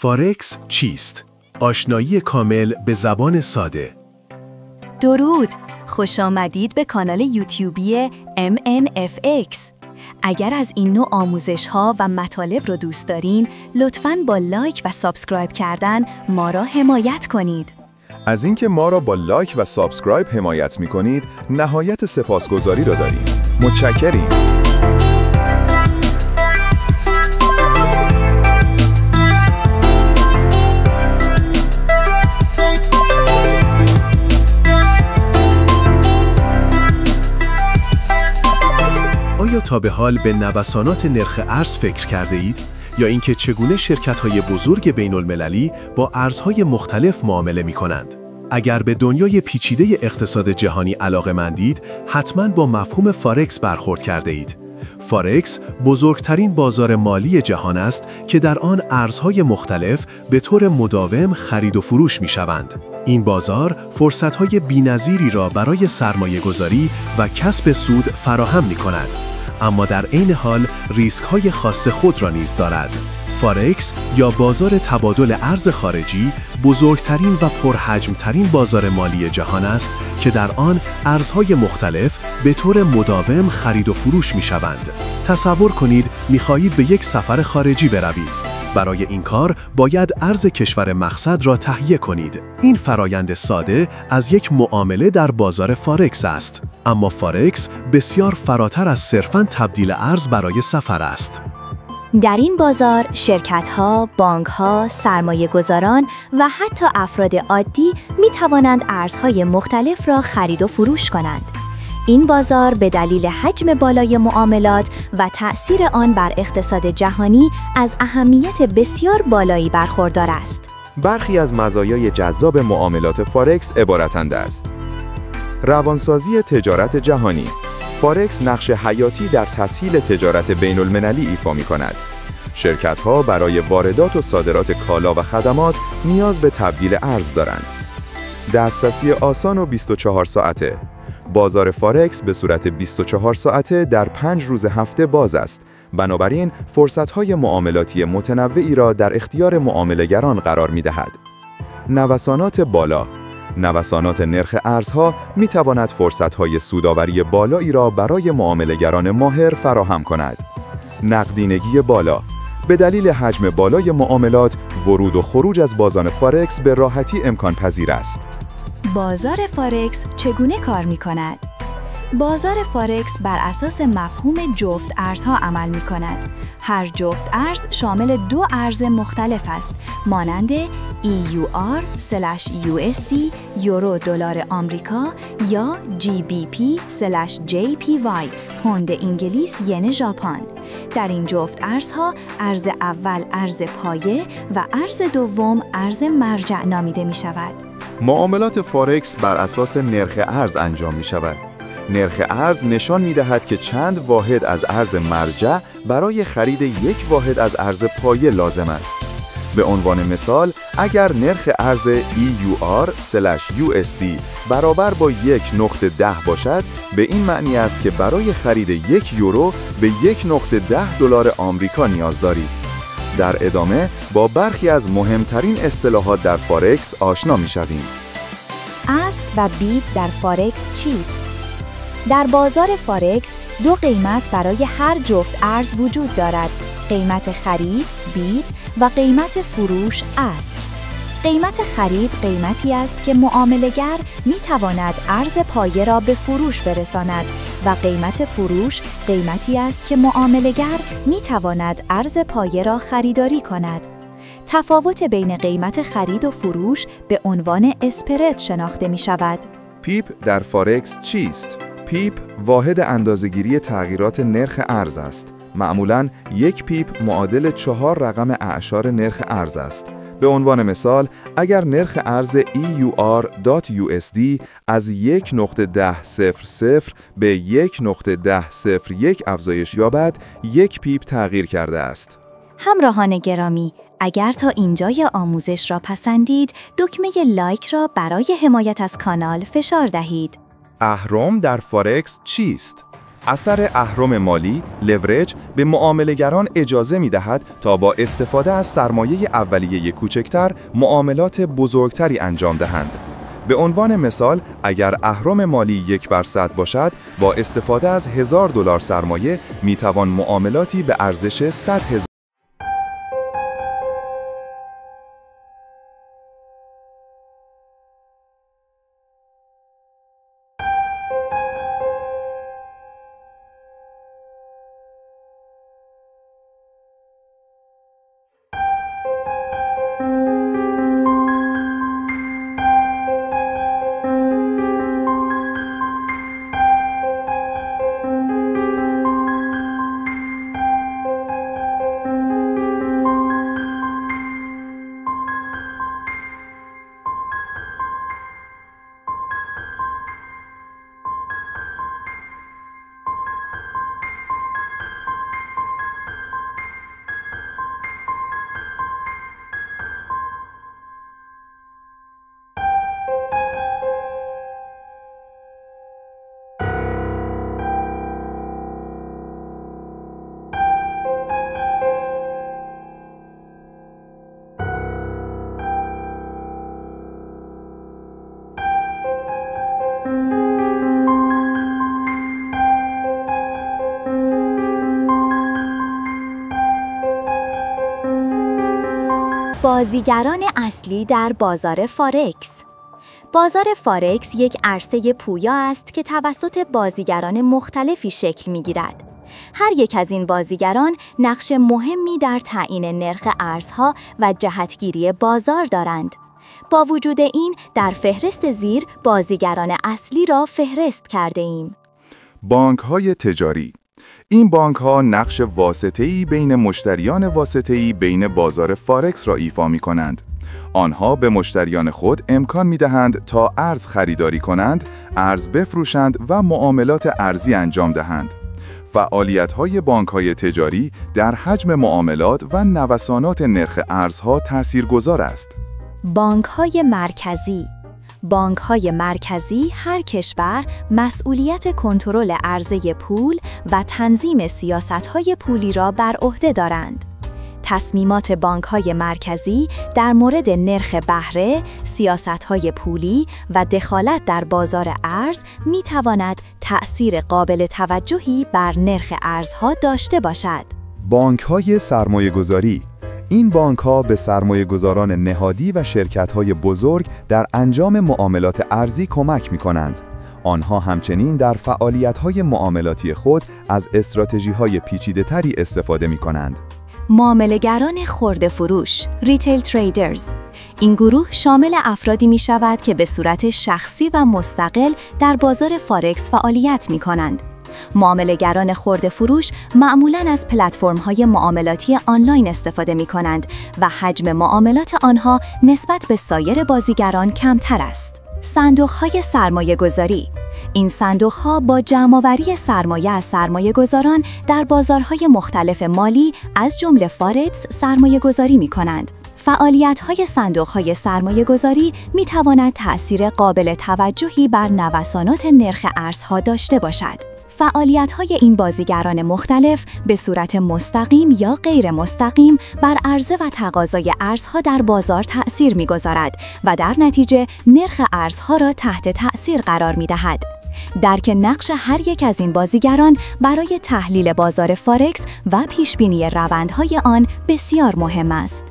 فارکس چیست؟ آشنایی کامل به زبان ساده. درود، خوش آمدید به کانال یوتیوبی MNFX. اگر از این نوع آموزش‌ها و مطالب رو دوست دارین، لطفاً با لایک و سابسکرایب کردن ما را حمایت کنید. از اینکه ما را با لایک و سابسکرایب حمایت می‌کنید، نهایت سپاسگزاری را داریم. متشکریم. آیا تا به حال به نوسانات نرخ ارز فکر کرده اید؟ یا اینکه چگونه شرکت‌های بزرگ بین‌المللی با ارزهای مختلف معامله می‌کنند؟ اگر به دنیای پیچیده اقتصاد جهانی علاقه‌مندید، حتماً با مفهوم فارکس برخورد کرده اید. فارکس بزرگترین بازار مالی جهان است که در آن ارزهای مختلف به طور مداوم خرید و فروش می‌شوند. این بازار فرصت‌های بی‌نظیری را برای سرمایه‌گذاری و کسب سود فراهم می‌کند، اما در عین حال ریسک‌های خاص خود را نیز دارد. فارکس یا بازار تبادل ارز خارجی بزرگترین و پرحجم‌ترین بازار مالی جهان است که در آن ارزهای مختلف به طور مداوم خرید و فروش می‌شوند. تصور کنید می‌خواهید به یک سفر خارجی بروید. برای این کار باید ارز کشور مقصد را تهیه کنید. این فرایند ساده از یک معامله در بازار فارکس است. اما فارکس بسیار فراتر از صرفاً تبدیل ارز برای سفر است. در این بازار شرکت‌ها، بانک‌ها، سرمایه‌گذاران و حتی افراد عادی می‌توانند ارزهای مختلف را خرید و فروش کنند. این بازار به دلیل حجم بالای معاملات و تأثیر آن بر اقتصاد جهانی از اهمیت بسیار بالایی برخوردار است. برخی از مزایای جذاب معاملات فارکس عبارتند است: روانسازی تجارت جهانی. فارکس نقش حیاتی در تسهیل تجارت بین‌المللی ایفا می‌کند. شرکت‌ها برای واردات و صادرات کالا و خدمات نیاز به تبدیل ارز دارند. دسترسی آسان و 24 ساعته. بازار فارکس به صورت 24 ساعته در 5 روز هفته باز است. بنابراین فرصت‌های معاملاتی متنوعی را در اختیار معامله‌گران قرار می‌دهد. نوسانات بالا. نوسانات نرخ ارزها می‌تواند فرصت‌های سودآوری بالایی را برای معامله‌گران ماهر فراهم کند. نقدینگی بالا. به دلیل حجم بالای معاملات، ورود و خروج از بازار فارکس به راحتی امکان پذیر است. بازار فارکس چگونه کار می‌کند؟ بازار فارکس بر اساس مفهوم جفت ارزها عمل می‌کند. هر جفت ارز شامل دو ارز مختلف است، مانند EUR/USD یورو دلار آمریکا یا GBP/JPY پوند انگلیس ین ژاپن. در این جفت ارزها ارز اول ارز پایه و ارز دوم ارز مرجع نامیده می‌شود. معاملات فارکس بر اساس نرخ ارز انجام می شود. نرخ ارز نشان می دهد که چند واحد از ارز مرجع برای خرید یک واحد از ارز پایه لازم است. به عنوان مثال، اگر نرخ ارز EUR/USD برابر با 1.10 باشد، به این معنی است که برای خرید 1 یورو به 1.10 دلار آمریکا نیاز دارید. در ادامه با برخی از مهمترین اصطلاحات در فارکس آشنا می‌شویم. اسک و بید در فارکس چیست؟ در بازار فارکس دو قیمت برای هر جفت ارز وجود دارد: قیمت خرید بید و قیمت فروش اسک. قیمت خرید قیمتی است که معامله‌گر می‌تواند ارز پایه را به فروش برساند و قیمت فروش قیمتی است که معامله‌گر می‌تواند ارز پایه را خریداری کند. تفاوت بین قیمت خرید و فروش به عنوان اسپرد شناخته می‌شود. پیپ در فارکس چیست؟ پیپ واحد اندازه‌گیری تغییرات نرخ ارز است. معمولاً یک پیپ معادل 4 رقم اعشار نرخ ارز است. به عنوان مثال، اگر نرخ ارز EUR.USD از 1.1000 به 1.1001 افزایش یابد، یک پیپ تغییر کرده است. همراهان گرامی، اگر تا اینجای آموزش را پسندید، دکمه لایک را برای حمایت از کانال فشار دهید. اهرم در فارکس چیست؟ اثر اهرم مالی، لورج، به معامله‌گران اجازه می‌دهد تا با استفاده از سرمایه اولیه کوچکتر معاملات بزرگتری انجام دهند. به عنوان مثال، اگر اهرم مالی 1% باشد، با استفاده از $1000 سرمایه می‌توان معاملاتی به ارزش 100,000 بازیگران اصلی در بازار فارکس. بازار فارکس یک عرصه پویا است که توسط بازیگران مختلفی شکل می‌گیرد. هر یک از این بازیگران نقش مهمی در تعیین نرخ ارزها و جهتگیری بازار دارند. با وجود این، در فهرست زیر بازیگران اصلی را فهرست کرده ایم. بانک‌های تجاری. این بانک‌ها نقش واسطه‌ای بین مشتریان واسطه‌ای بین بازار فارکس را ایفا می‌کنند. آنها به مشتریان خود امکان می‌دهند تا ارز خریداری کنند، ارز بفروشند و معاملات ارزی انجام دهند. فعالیت‌های بانک‌های تجاری در حجم معاملات و نوسانات نرخ ارزها تأثیرگذار است. بانک‌های مرکزی. بانک‌های مرکزی هر کشور مسئولیت کنترل عرضه پول و تنظیم سیاست‌های پولی را بر عهده دارند. تصمیمات بانک‌های مرکزی در مورد نرخ بهره، سیاست‌های پولی و دخالت در بازار ارز می‌تواند تأثیر قابل توجهی بر نرخ ارزها داشته باشد. بانک‌های سرمایه‌گذاری. این بانک‌ها به سرمایه‌گذاران نهادی و شرکت‌های بزرگ در انجام معاملات ارزی کمک می‌کنند. آنها همچنین در فعالیت‌های معاملاتی خود از استراتژی‌های پیچیده‌تری استفاده می‌کنند. معامله‌گران خرده فروش، ریتیل تریدرز. این گروه شامل افرادی می‌شود که به صورت شخصی و مستقل در بازار فارکس فعالیت می‌کنند. معامله‌گران خرده فروش معمولاً از پلتفرم‌های معاملاتی آنلاین استفاده می‌کنند و حجم معاملات آنها نسبت به سایر بازیگران کمتر است. صندوق‌های سرمایه‌گذاری. این صندوق‌ها با جمع‌آوری سرمایه از سرمایه‌گذاران در بازارهای مختلف مالی از جمله فارکس سرمایه‌گذاری می‌کنند. فعالیت‌های صندوق‌های سرمایه‌گذاری می‌تواند تأثیر قابل توجهی بر نوسانات نرخ ارزها داشته باشد. فعالیت‌های این بازیگران مختلف به صورت مستقیم یا غیر مستقیم بر عرضه و تقاضای ارزها در بازار تأثیر می‌گذارد و در نتیجه نرخ ارزها را تحت تأثیر قرار می‌دهد. درک نقش هر یک از این بازیگران برای تحلیل بازار فارکس و پیشبینی روندهای آن بسیار مهم است.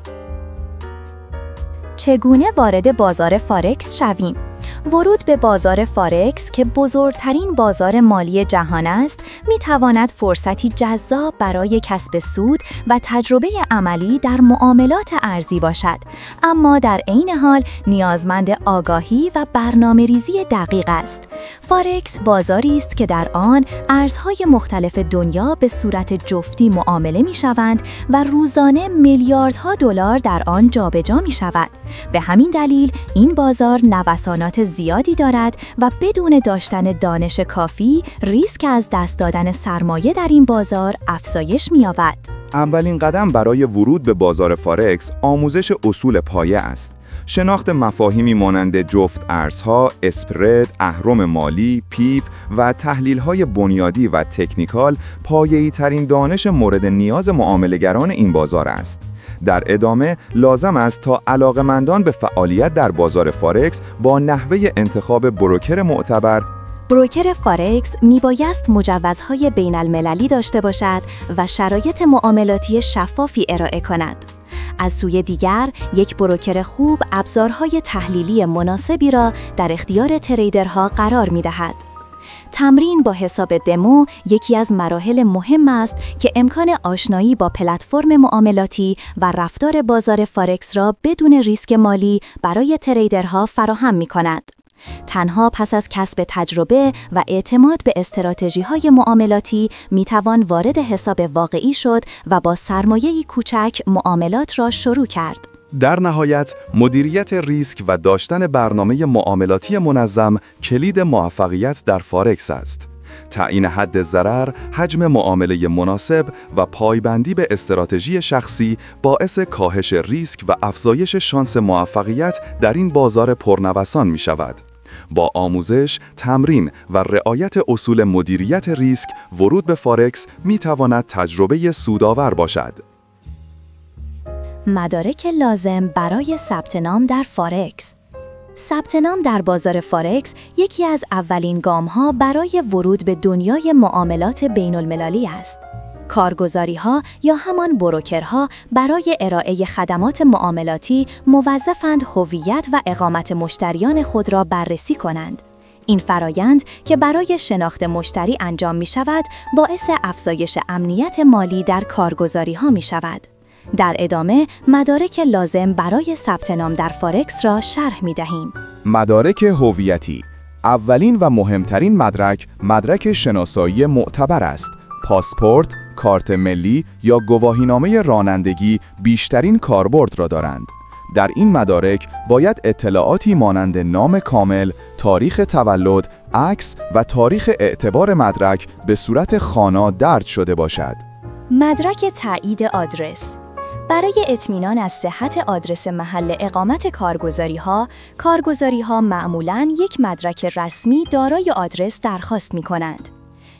چگونه وارد بازار فارکس شویم؟ ورود به بازار فارکس که بزرگترین بازار مالی جهان است، می‌تواند فرصتی جذاب برای کسب سود و تجربه عملی در معاملات ارزی باشد، اما در عین حال نیازمند آگاهی و برنامه‌ریزی دقیق است. فارکس بازاری است که در آن ارزهای مختلف دنیا به صورت جفتی معامله می‌شوند و روزانه میلیاردها دلار در آن جابجا می‌شود. به همین دلیل این بازار نوسانات زیادی دارد و بدون داشتن دانش کافی ریسک از دست دادن سرمایه در این بازار افزایش می‌یابد. اولین قدم برای ورود به بازار فارکس آموزش اصول پایه است. شناخت مفاهیمی مانند جفت ارزها، اسپرد، اهرم مالی، پیپ و تحلیل‌های بنیادی و تکنیکال پایه‌ای ترین دانش مورد نیاز معامله‌گران این بازار است. در ادامه لازم است تا علاقه‌مندان به فعالیت در بازار فارکس با نحوه انتخاب بروکر معتبر. بروکر فارکس میبایست مجوزهای بین المللی داشته باشد و شرایط معاملاتی شفافی ارائه کند. از سوی دیگر، یک بروکر خوب ابزارهای تحلیلی مناسبی را در اختیار تریدرها قرار می‌دهد. تمرین با حساب دمو یکی از مراحل مهم است که امکان آشنایی با پلتفرم معاملاتی و رفتار بازار فارکس را بدون ریسک مالی برای تریدرها فراهم می‌کند. تنها پس از کسب تجربه و اعتماد به استراتژی‌های معاملاتی می‌توان وارد حساب واقعی شد و با سرمایه‌ای کوچک معاملات را شروع کرد. در نهایت، مدیریت ریسک و داشتن برنامه معاملاتی منظم کلید موفقیت در فارکس است. تعیین حد ضرر، حجم معامله مناسب و پایبندی به استراتژی شخصی باعث کاهش ریسک و افزایش شانس موفقیت در این بازار پرنوسان می شود. با آموزش، تمرین و رعایت اصول مدیریت ریسک، ورود به فارکس می تواند تجربه سودآور باشد. مدارک لازم برای ثبت نام در فارکس. ثبت نام در بازار فارکس یکی از اولین گام‌ها برای ورود به دنیای معاملات بین‌المللی است. کارگزاری‌ها یا همان بروکرها برای ارائه خدمات معاملاتی موظفند هویت و اقامت مشتریان خود را بررسی کنند. این فرایند که برای شناخت مشتری انجام می‌شود، باعث افزایش امنیت مالی در کارگزاری‌ها می‌شود. در ادامه، مدارک لازم برای ثبت نام در فارکس را شرح می‌دهیم. مدارک هویتی. اولین و مهمترین مدرک شناسایی معتبر است. پاسپورت، کارت ملی یا گواهینامه رانندگی بیشترین کاربرد را دارند. در این مدارک باید اطلاعاتی مانند نام کامل، تاریخ تولد، عکس و تاریخ اعتبار مدرک به صورت خوانا درج شده باشد. مدرک تایید آدرس. برای اطمینان از صحت آدرس محل اقامت کارگزاری‌ها معمولاً یک مدرک رسمی دارای آدرس درخواست می‌کنند.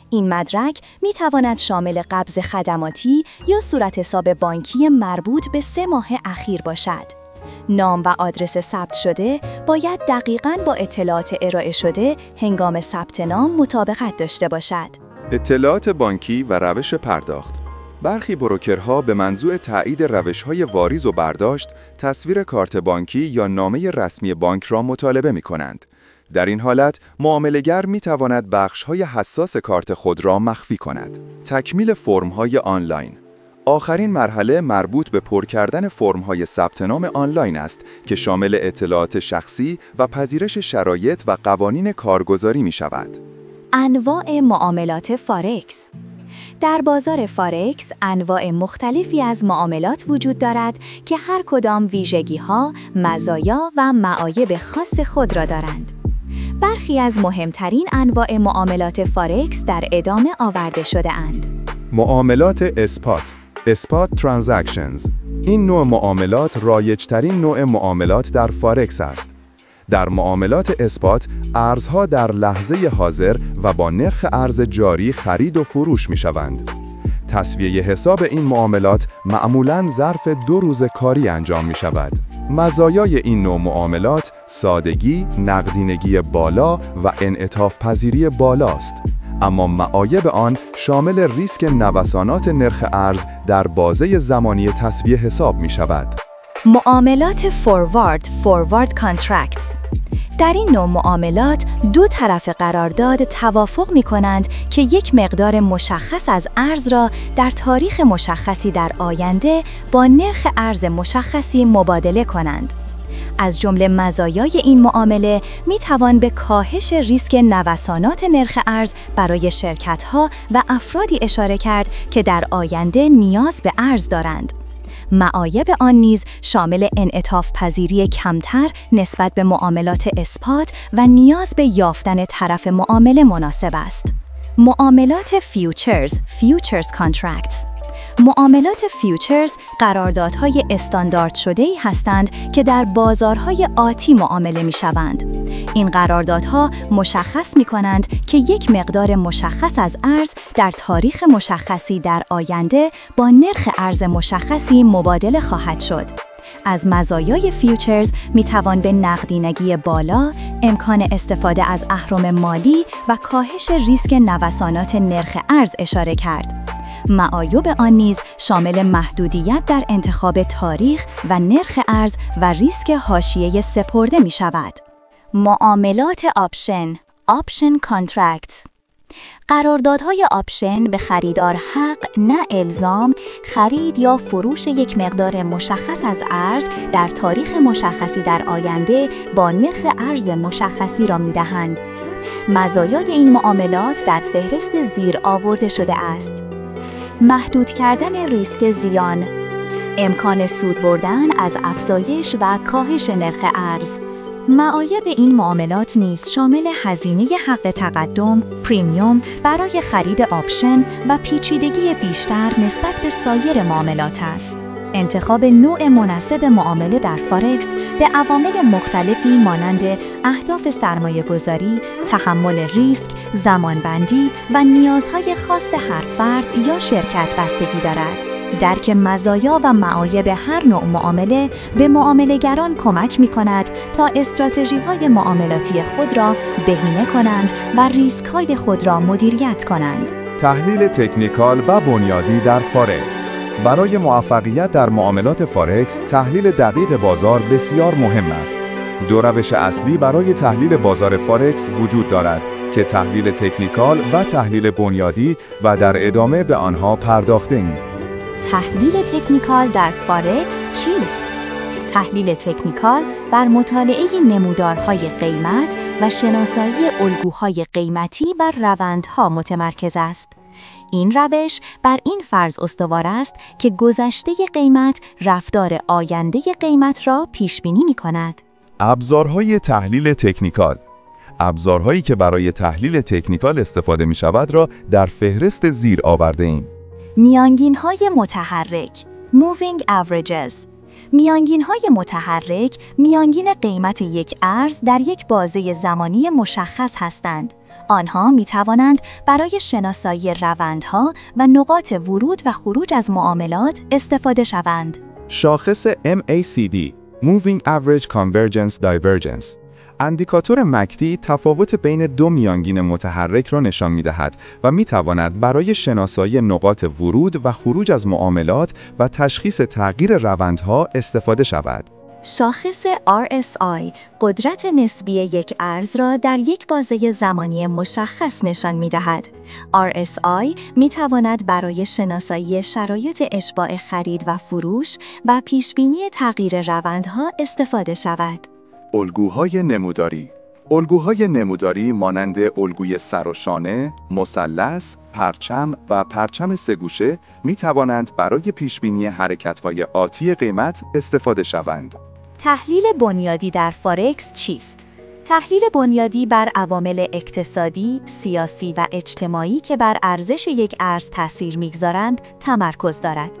این مدرک می‌تواند شامل قبض خدماتی یا صورت حساب بانکی مربوط به 3 ماه اخیر باشد. نام و آدرس ثبت شده باید دقیقاً با اطلاعات ارائه شده هنگام ثبت نام مطابقت داشته باشد. اطلاعات بانکی و روش پرداخت. برخی بروکرها به منظور تایید روش‌های واریز و برداشت، تصویر کارت بانکی یا نامه رسمی بانک را مطالبه می‌کنند. در این حالت، معامله‌گر می‌تواند بخش‌های حساس کارت خود را مخفی کند. تکمیل فرم‌های آنلاین. آخرین مرحله مربوط به پر کردن فرم‌های ثبت نام آنلاین است که شامل اطلاعات شخصی و پذیرش شرایط و قوانین کارگزاری می‌شود. انواع معاملات فارکس. در بازار فارکس انواع مختلفی از معاملات وجود دارد که هر کدام ویژگی‌ها، مزایا و معایب خاص خود را دارند. برخی از مهمترین انواع معاملات فارکس در ادامه آورده شده اند. معاملات اسپات ترانزکشنز. این نوع معاملات رایج‌ترین نوع معاملات در فارکس است. در معاملات اسپات، ارزها در لحظه حاضر و با نرخ ارز جاری خرید و فروش می‌شوند. تسویه حساب این معاملات معمولاً ظرف 2 روز کاری انجام می‌شود. مزایای این نوع معاملات سادگی، نقدینگی بالا و انعطاف پذیری بالاست. اما معایب آن شامل ریسک نوسانات نرخ ارز در بازه زمانی تسویه حساب می‌شود. معاملات فوروارد کانترکتس. در این نوع معاملات دو طرف قرارداد توافق می‌کنند که یک مقدار مشخص از ارز را در تاریخ مشخصی در آینده با نرخ ارز مشخصی مبادله کنند. از جمله مزایای این معامله می‌توان به کاهش ریسک نوسانات نرخ ارز برای شرکت‌ها و افرادی اشاره کرد که در آینده نیاز به ارز دارند. معایب آن نیز شامل انعطاف پذیری کمتر نسبت به معاملات اسپات و نیاز به یافتن طرف معامله مناسب است. معاملات فیوچرز کانترکتس. معاملات فیوچرز قراردادهای استاندارد شده‌ای هستند که در بازارهای آتی معامله می‌شوند. این قراردادها مشخص می‌کنند که یک مقدار مشخص از ارز در تاریخ مشخصی در آینده با نرخ ارز مشخصی مبادله خواهد شد. از مزایای فیوچرز میتوان به نقدینگی بالا، امکان استفاده از اهرم مالی و کاهش ریسک نوسانات نرخ ارز اشاره کرد. معایب آن نیز شامل محدودیت در انتخاب تاریخ و نرخ ارز و ریسک حاشیه سپرده می شود. معاملات آپشن کانترکت. قراردادهای آپشن به خریدار حق نه الزام خرید یا فروش یک مقدار مشخص از ارز در تاریخ مشخصی در آینده با نرخ ارز مشخصی را می‌دهند. مزایای این معاملات در فهرست زیر آورده شده است: محدود کردن ریسک زیان، امکان سود بردن از افزایش و کاهش نرخ ارز. معایب این معاملات نیز شامل هزینه حق تقدم، پریمیوم برای خرید آپشن و پیچیدگی بیشتر نسبت به سایر معاملات است. انتخاب نوع مناسب معامله در فارکس به عوامل مختلفی مانند اهداف سرمایه‌گذاری، تحمل ریسک، زمانبندی و نیازهای خاص هر فرد یا شرکت بستگی دارد. درک مزایا و معایب هر نوع معامله به معامله‌گران کمک می‌کند تا استراتژی‌های معاملاتی خود را بهینه کنند و ریسک‌های خود را مدیریت کنند. تحلیل تکنیکال و بنیادی در فارکس. برای موفقیت در معاملات فارکس، تحلیل دقیق بازار بسیار مهم است. دو روش اصلی برای تحلیل بازار فارکس وجود دارد که تحلیل تکنیکال و تحلیل بنیادی و در ادامه به آنها پرداخته‌ایم. تحلیل تکنیکال در فارکس چیست؟ تحلیل تکنیکال بر مطالعه نمودارهای قیمت و شناسایی الگوهای قیمتی و روندها متمرکز است. این روش بر این فرض استوار است که گذشته قیمت رفتار آینده قیمت را پیش بینی می‌کند. ابزارهای تحلیل تکنیکال. ابزارهایی که برای تحلیل تکنیکال استفاده می‌شود را در فهرست زیر آورده‌ایم. میانگین‌های متحرک Moving Averages. میانگین‌های متحرک میانگین قیمت یک ارز در یک بازه زمانی مشخص هستند. آنها می‌توانند برای شناسایی روندها و نقاط ورود و خروج از معاملات استفاده شوند. شاخص MACD Moving Average Convergence Divergence. اندیکاتور مکدی تفاوت بین دو میانگین متحرک را نشان می‌دهد و می‌تواند برای شناسایی نقاط ورود و خروج از معاملات و تشخیص تغییر روندها استفاده شود. شاخص RSI قدرت نسبی یک ارز را در یک بازه زمانی مشخص نشان می‌دهد. RSI می‌تواند برای شناسایی شرایط اشباع خرید و فروش و پیشبینی تغییر روندها استفاده شود. الگوهای نموداری. الگوهای نموداری مانند الگوی سر و شانه، مثلث، پرچم و پرچم سه‌گوشه می توانند برای پیشبینی حرکت‌های آتی قیمت استفاده شوند. تحلیل بنیادی در فارکس چیست؟ تحلیل بنیادی بر عوامل اقتصادی، سیاسی و اجتماعی که بر ارزش یک ارز تأثیر می‌گذارند تمرکز دارد.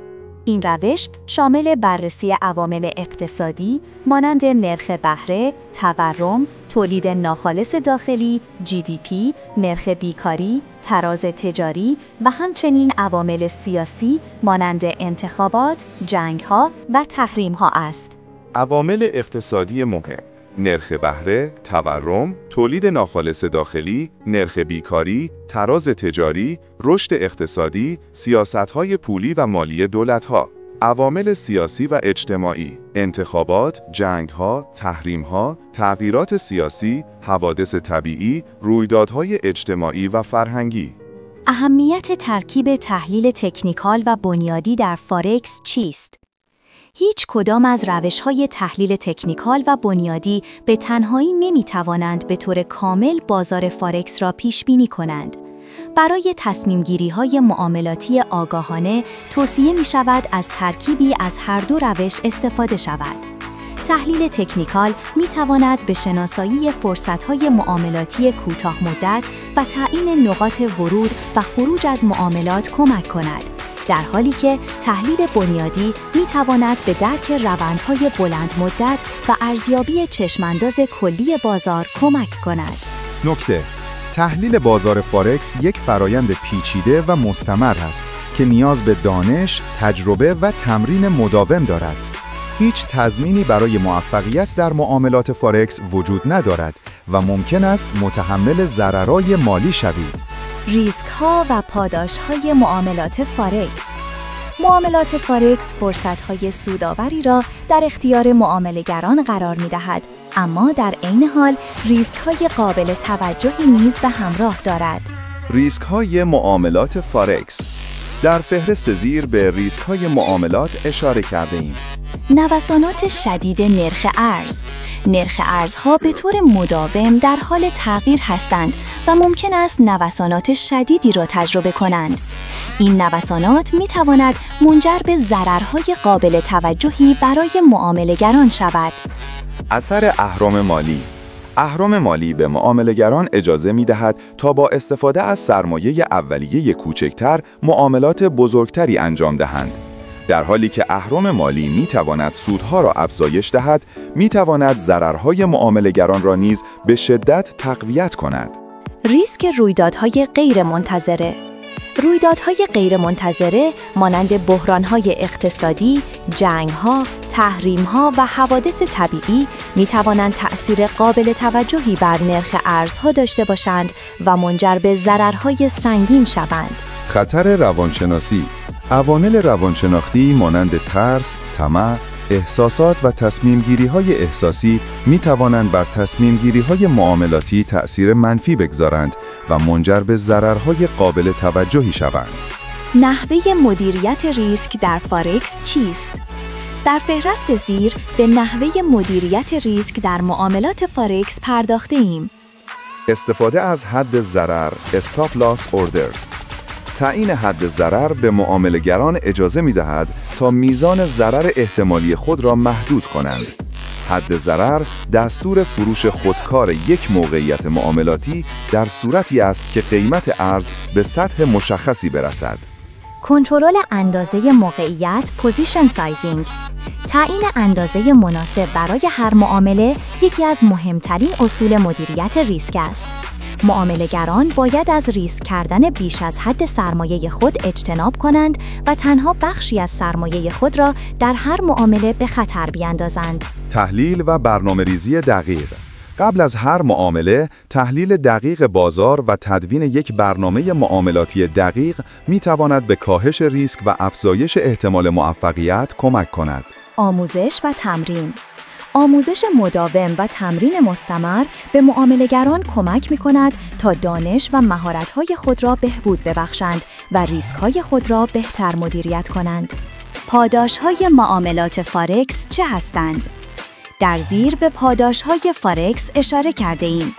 این روش شامل بررسی عوامل اقتصادی مانند نرخ بهره، تورم، تولید ناخالص داخلی، GDP، نرخ بیکاری، تراز تجاری و همچنین عوامل سیاسی مانند انتخابات، جنگ‌ها و تحریم‌ها است. عوامل اقتصادی مهم: نرخ بهره، تورم، تولید ناخالص داخلی، نرخ بیکاری، تراز تجاری، رشد اقتصادی، سیاست‌های پولی و مالی دولت‌ها. عوامل سیاسی و اجتماعی: انتخابات، جنگ‌ها، تحریم‌ها، تغییرات سیاسی، حوادث طبیعی، رویدادهای اجتماعی و فرهنگی. اهمیت ترکیب تحلیل تکنیکال و بنیادی در فارکس چیست؟ هیچ کدام از روش‌های تحلیل تکنیکال و بنیادی به تنهایی نمی‌توانند به طور کامل بازار فارکس را پیش‌بینی کنند. برای تصمیم‌گیری‌های معاملاتی آگاهانه توصیه می‌شود از ترکیبی از هر دو روش استفاده شود. تحلیل تکنیکال می‌تواند به شناسایی فرصت‌های معاملاتی کوتاه مدت و تعیین نقاط ورود و خروج از معاملات کمک کند. در حالی که تحلیل بنیادی می‌تواند به درک روندهای بلند مدت و ارزیابی چشمانداز کلی بازار کمک کند. نکته: تحلیل بازار فارکس یک فرایند پیچیده و مستمر است که نیاز به دانش، تجربه و تمرین مداوم دارد. هیچ تضمینی برای موفقیت در معاملات فارکس وجود ندارد و ممکن است متحمل ضررهای مالی شوید. ریسک‌ها و پاداش‌های معاملات فارکس. معاملات فارکس فرصت‌های سودآوری را در اختیار معامله‌گران قرار می‌دهد، اما در عین حال ریسک‌های قابل توجهی نیز به همراه دارد. ریسک‌های معاملات فارکس. در فهرست زیر به ریسک‌های معاملات اشاره کرده‌ایم. نوسانات شدید نرخ ارز. نرخ ارزها به طور مداوم در حال تغییر هستند و ممکن است نوسانات شدیدی را تجربه کنند. این نوسانات می تواند منجر به ضررهای قابل توجهی برای معامله‌گران شود. اثر اهرم مالی. اهرم مالی به معامله‌گران اجازه می‌دهد تا با استفاده از سرمایه اولیه کوچکتر معاملات بزرگتری انجام دهند. در حالی که اهرم مالی می‌تواند سودها را افزایش دهد، می‌تواند ضررهای معامله‌گران را نیز به شدت تقویت کند. ریسک رویدادهای غیرمنتظره. رویدادهای غیرمنتظره مانند بحران‌های اقتصادی، جنگ‌ها، تحریم‌ها و حوادث طبیعی می‌توانند تأثیر قابل توجهی بر نرخ ارزها داشته باشند و منجر به ضررهای سنگین شوند. خطر روانشناسی. عوامل روانشناختی مانند ترس، طمع، احساسات و تصمیم‌گیری‌های احساسی می‌توانند بر تصمیم‌گیری‌های معاملاتی تأثیر منفی بگذارند و منجر به ضررهای قابل توجهی شوند. نحوه مدیریت ریسک در فارکس چیست؟ در فهرست زیر به نحوه مدیریت ریسک در معاملات فارکس پرداخته‌ایم. استفاده از حد ضرر استاپ لاس اوردرز. تعیین حد ضرر به معامله‌گران اجازه می‌دهد تا میزان ضرر احتمالی خود را محدود کنند. حد ضرر دستور فروش خودکار یک موقعیت معاملاتی در صورتی است که قیمت ارز به سطح مشخصی برسد. کنترل اندازه موقعیت پوزیشن سایزینگ. تعیین اندازه مناسب برای هر معامله یکی از مهمترین اصول مدیریت ریسک است. معامله‌گران باید از ریسک کردن بیش از حد سرمایه خود اجتناب کنند و تنها بخشی از سرمایه خود را در هر معامله به خطر بیاندازند. تحلیل و برنامه‌ریزی دقیق. قبل از هر معامله، تحلیل دقیق بازار و تدوین یک برنامه معاملاتی دقیق می‌تواند به کاهش ریسک و افزایش احتمال موفقیت کمک کند. آموزش و تمرین. آموزش مداوم و تمرین مستمر به معامله‌گران کمک می‌کند تا دانش و مهارت‌های خود را بهبود ببخشند و ریسک‌های خود را بهتر مدیریت کنند. پاداش‌های معاملات فارکس چه هستند؟ در زیر به پاداش‌های فارکس اشاره کرده‌ایم.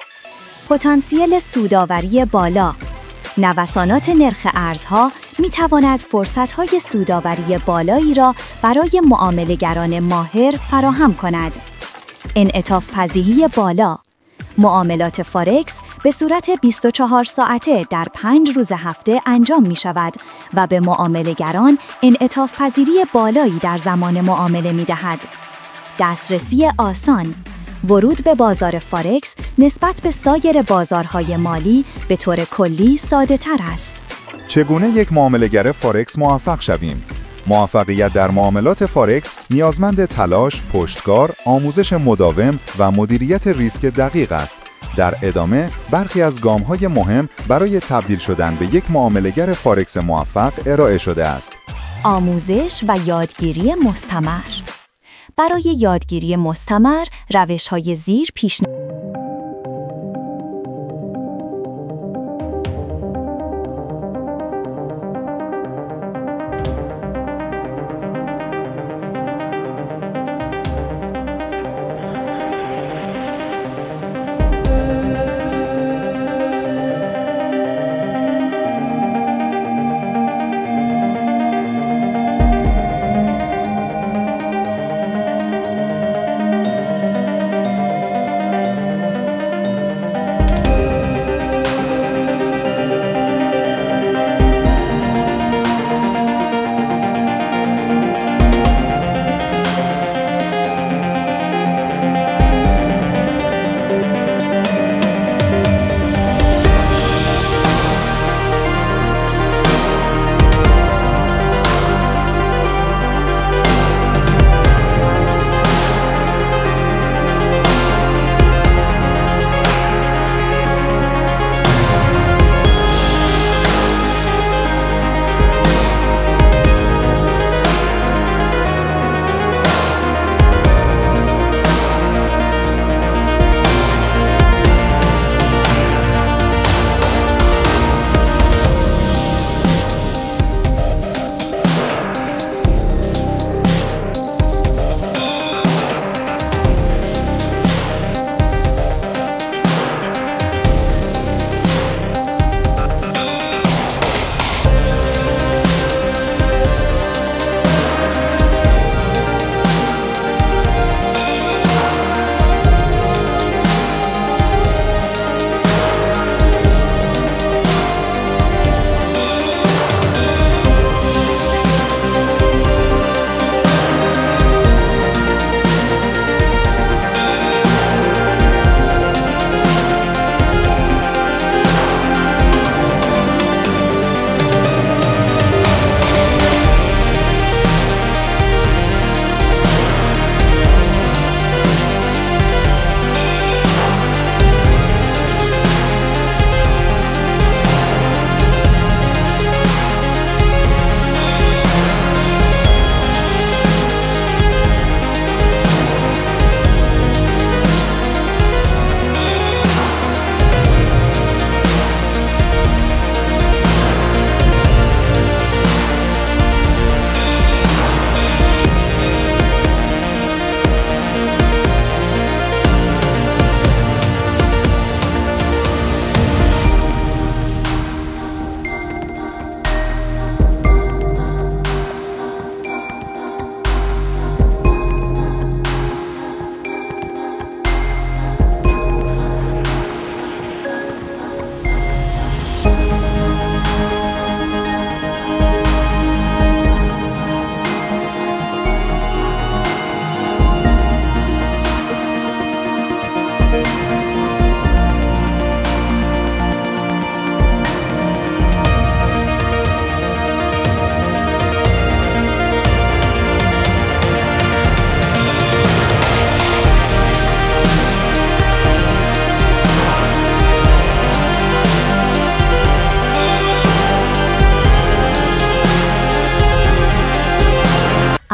پتانسیل سودآوری بالا. نوسانات نرخ ارزها می‌تواند فرصت‌های سودآوری بالایی را برای معامله‌گران ماهر فراهم کند. انعطاف پذیری بالا. معاملات فارکس به صورت 24 ساعته در 5 روز هفته انجام می‌شود و به معامله‌گران انعطاف پذیری بالایی در زمان معامله می‌دهد. دسترسی آسان. ورود به بازار فارکس نسبت به سایر بازارهای مالی به طور کلی ساده‌تر است. چگونه یک معامله‌گر فارکس موفق شویم؟ موفقیت در معاملات فارکس نیازمند تلاش، پشتکار، آموزش مداوم و مدیریت ریسک دقیق است. در ادامه برخی از گام‌های مهم برای تبدیل شدن به یک معامله‌گر فارکس موفق ارائه شده است. آموزش و یادگیری مستمر. برای یادگیری مستمر، روش‌های زیر پیشنهاد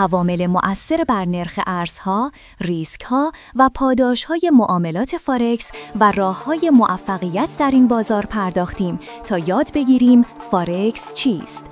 عوامل مؤثر بر نرخ ارزها، ریسک‌ها و پاداش‌های معاملات فارکس و راه‌های موفقیت در این بازار پرداختیم تا یاد بگیریم فارکس چیست.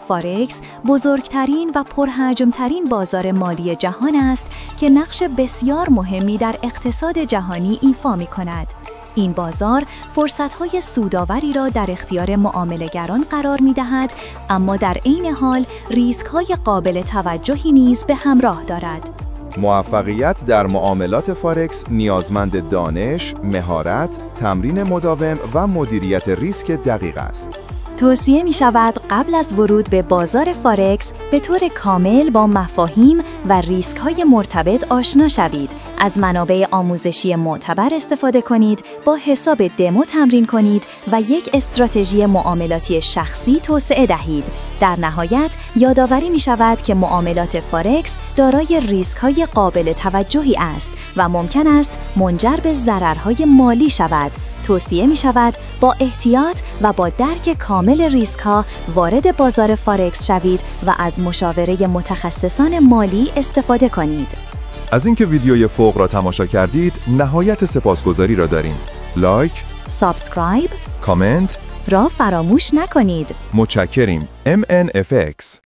فارکس بزرگترین و پرحجمترین بازار مالی جهان است که نقش بسیار مهمی در اقتصاد جهانی ایفا می‌کند. این بازار فرصت‌های سودآوری را در اختیار معامله‌گران قرار می‌دهد، اما در عین حال ریسک‌های قابل توجهی نیز به همراه دارد. موفقیت در معاملات فارکس نیازمند دانش، مهارت، تمرین مداوم و مدیریت ریسک دقیق است. توصیه می شود قبل از ورود به بازار فارکس به طور کامل با مفاهیم و ریسک های مرتبط آشنا شوید. از منابع آموزشی معتبر استفاده کنید، با حساب دمو تمرین کنید و یک استراتژی معاملاتی شخصی توسعه دهید. در نهایت یادآوری می شود که معاملات فارکس دارای ریسک های قابل توجهی است و ممکن است منجر به ضررهای مالی شود. توصیه می شود با احتیاط و با درک کامل ریسک ها وارد بازار فارکس شوید و از مشاوره متخصصان مالی استفاده کنید. از اینکه ویدیوی فوق را تماشا کردید، نهایت سپاسگزاری را داریم. لایک، سابسکرایب، کامنت را فراموش نکنید. متشکریم. MNFX